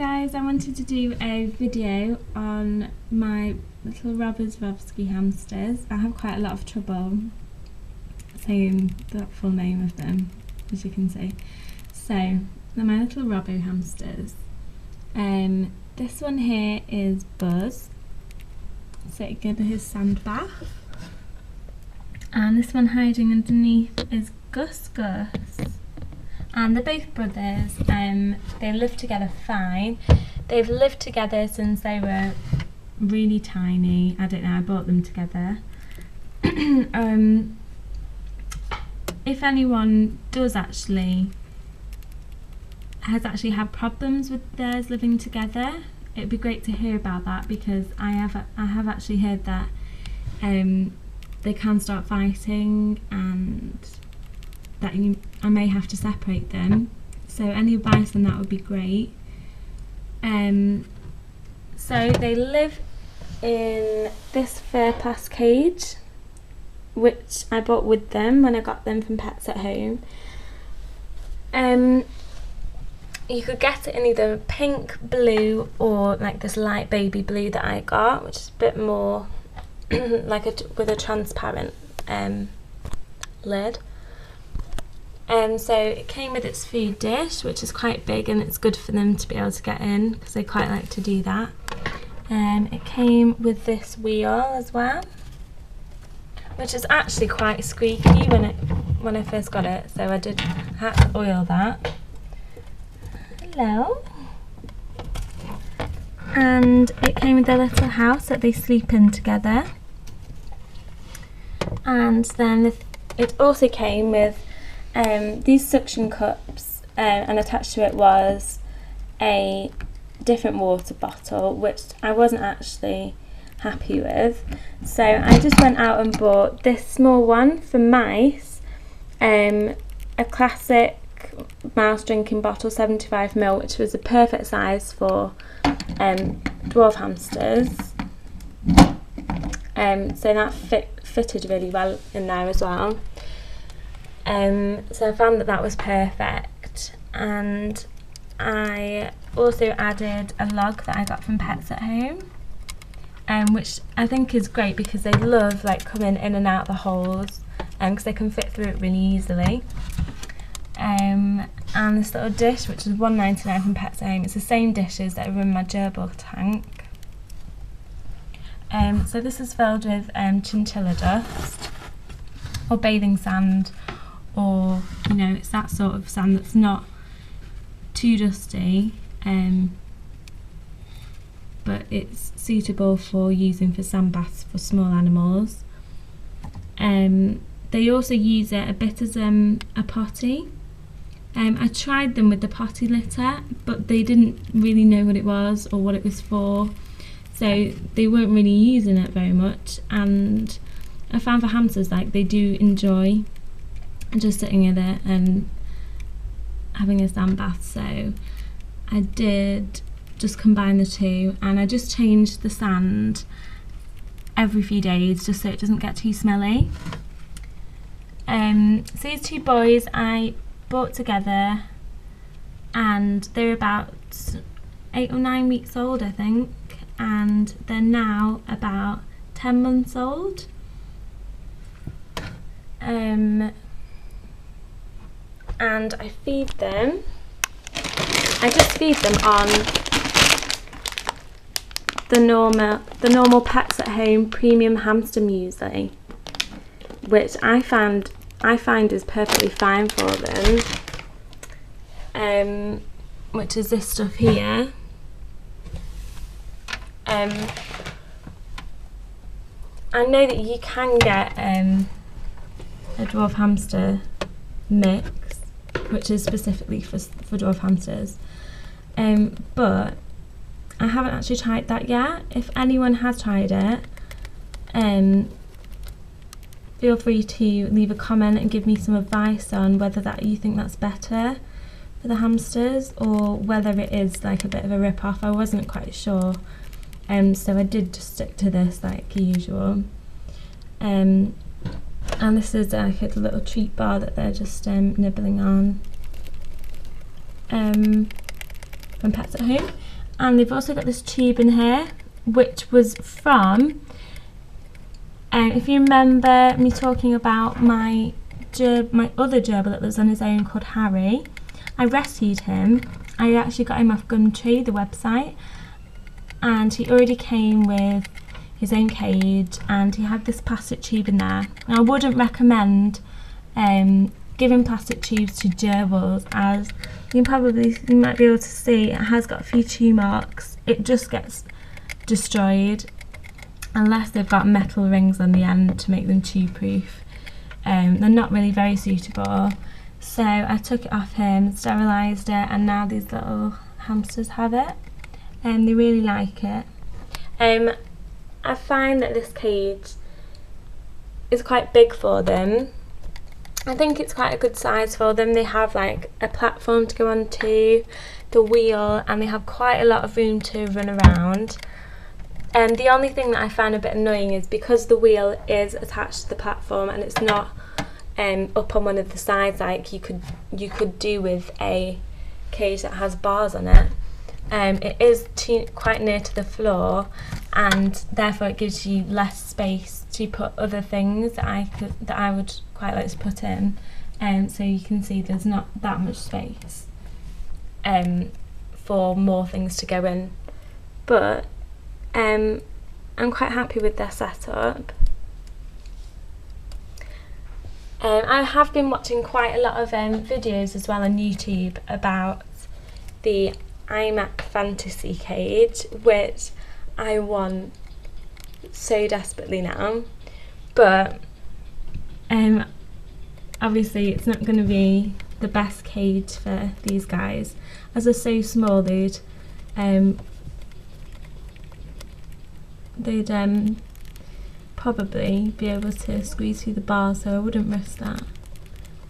guys, I wanted to do a video on my little Roborovski hamsters. I have quite a lot of trouble saying the full name of them, as you can see. So, they're my little Robo hamsters. This one here is Buzz, sitting in his sand bath. And this one hiding underneath is GusGus. And they're both brothers. They live together fine. They've lived together since they were really tiny. I don't know, I bought them together. If anyone has actually had problems with theirs living together, it'd be great to hear about that, because I have actually heard that they can start fighting and that I may have to separate them. So any advice on that would be great. So they live in this fur plus cage, which I bought with them when I got them from Pets at Home. You could get it in either pink, blue, or like this light baby blue that I got, which is a bit more like with a transparent lid. So it came with its food dish, which is quite big, and it's good for them to be able to get in because they quite like to do that. It came with this wheel as well, which is actually quite squeaky when I first got it, so I had to oil that. Hello. And it came with their little house that they sleep in together. And then it also came with these suction cups, and attached to it was a different water bottle, which I wasn't actually happy with. So I just went out and bought this small one for mice, a classic mouse drinking bottle, 75ml, which was a perfect size for dwarf hamsters. So that fitted really well in there as well. So I found that was perfect, and I also added a log that I got from Pets at Home, which I think is great because they love like coming in and out the holes, because they can fit through it really easily. And this little dish, which is £1.99 from Pets at Home, it's the same dishes that are in my gerbil tank. So this is filled with chinchilla dust or bathing sand, or it's that sort of sand that's not too dusty, but it's suitable for using for sand baths for small animals. They also use it a bit as a potty. I tried them with the potty litter, but they didn't really know what it was or what it was for, so they weren't really using it very much. And I found for hamsters, like, they do enjoy just sitting in it and having a sand bath, so I did just combine the two, and I just changed the sand every few days just so it doesn't get too smelly. So these two boys I bought together, and they're about 8 or 9 weeks old, I think, and they're now about 10 months old. And I feed them, I just feed them on the normal Pets at Home premium hamster muesli, which I find is perfectly fine for them, which is this stuff here. I know that you can get a dwarf hamster mix, which is specifically for dwarf hamsters, but I haven't actually tried that yet. If anyone has tried it, feel free to leave a comment and give me some advice on whether you think that's better for the hamsters, or whether it is like a bit of a rip-off. I wasn't quite sure, so I did just stick to this like usual. And this is like a little treat bar that they're just nibbling on. from Pets at Home. And they've also got this tube in here, which was from, if you remember me talking about my other gerbil that was on his own called Harry, I rescued him. I actually got him off Gumtree, the website, and he already came with his own cage, and he had this plastic tube in there. Now, I wouldn't recommend giving plastic tubes to gerbils, as you might be able to see, it has got a few chew marks. It just gets destroyed unless they've got metal rings on the end to make them chew proof. They're not really very suitable. So I took it off him, sterilised it, and now these little hamsters have it, and they really like it. I find that this cage is quite big for them. I think it's quite a good size for them. They have like a platform to go onto, the wheel, and they have quite a lot of room to run around. And the only thing that I find a bit annoying is because the wheel is attached to the platform and it's not up on one of the sides like you could do with a cage that has bars on it. It is quite near to the floor, and therefore it gives you less space to put other things that I would quite like to put in. So you can see there's not that much space for more things to go in. But I'm quite happy with their setup. I have been watching quite a lot of videos as well on YouTube about the iMac Fantasy cage, which I want so desperately now, but obviously it's not going to be the best cage for these guys, as they're so small. They'd probably be able to squeeze through the bars, so I wouldn't risk that.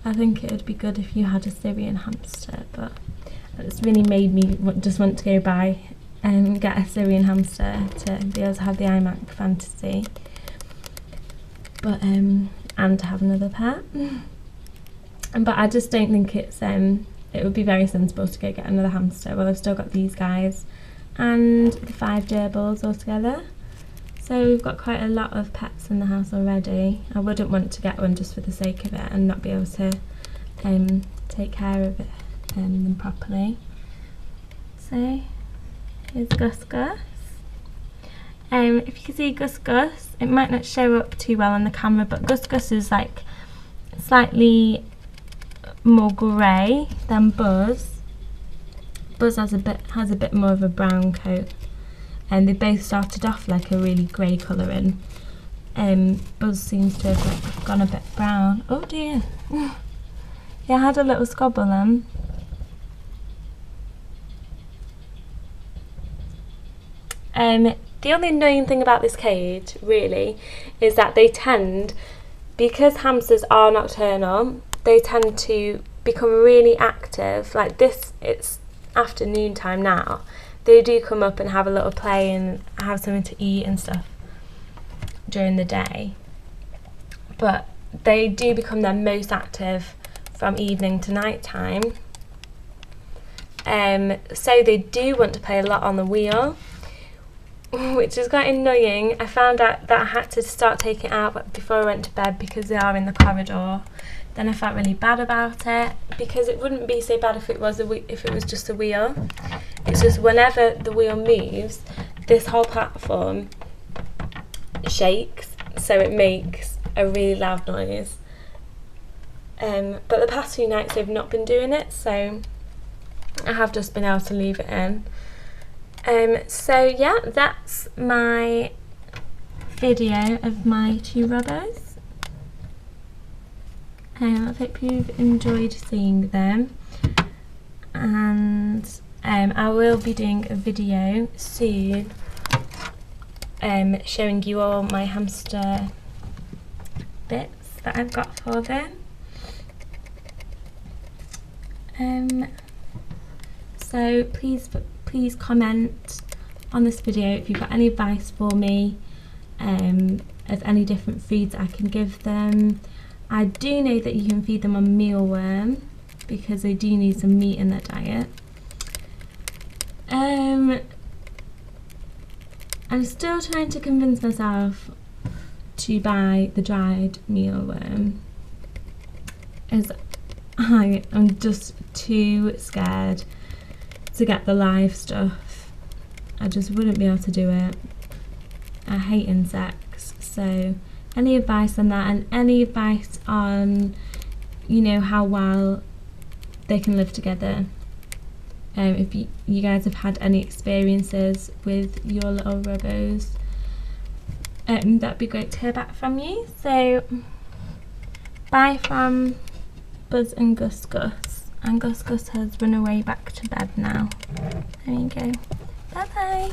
I think it would be good if you had a Syrian hamster, but it's really made me just want to go buy and get a Syrian hamster to be able to have the iMac Fantasy, but and to have another pet. But I just don't think it would be very sensible to go get another hamster. Well, I've still got these guys and the 5 gerbils altogether. So we've got quite a lot of pets in the house already. I wouldn't want to get one just for the sake of it and not be able to take care of it them properly. So here's GusGus. If you can see GusGus, it might not show up too well on the camera, but GusGus is like slightly more grey than Buzz. Buzz has a bit more of a brown coat, and they both started off like a really grey colouring. Buzz seems to have like gone a bit brown. Oh dear. Yeah, I had a little squabble then. The only annoying thing about this cage really is that they tend, because hamsters are nocturnal, they tend to become really active. Like this, it's afternoon time now. They do come up and have a little play and have something to eat and stuff during the day, but they do become their most active from evening to night time. So they do want to play a lot on the wheel, which is quite annoying. I found out that I had to start taking it out before I went to bed because they are in the corridor. Then I felt really bad about it, because it wouldn't be so bad if it was just a wheel. It's just whenever the wheel moves, this whole platform shakes, so it makes a really loud noise. But the past few nights they've not been doing it, so I have just been able to leave it in. So yeah, that's my video of my 2 robos. I hope you've enjoyed seeing them, and I will be doing a video soon showing you all my hamster bits that I've got for them. So please comment on this video if you've got any advice for me of any different foods I can give them. I do know that you can feed them on mealworm because they do need some meat in their diet. I'm still trying to convince myself to buy the dried mealworm, as I am just too scared to get the live stuff. I just wouldn't be able to do it. I hate insects, so any advice on that, and any advice on, you know, how well they can live together. If you guys have had any experiences with your little robos, that'd be great to hear back from you. So bye from Buzz and GusGus, and GusGus has run away back to bed now. There you go. Bye bye.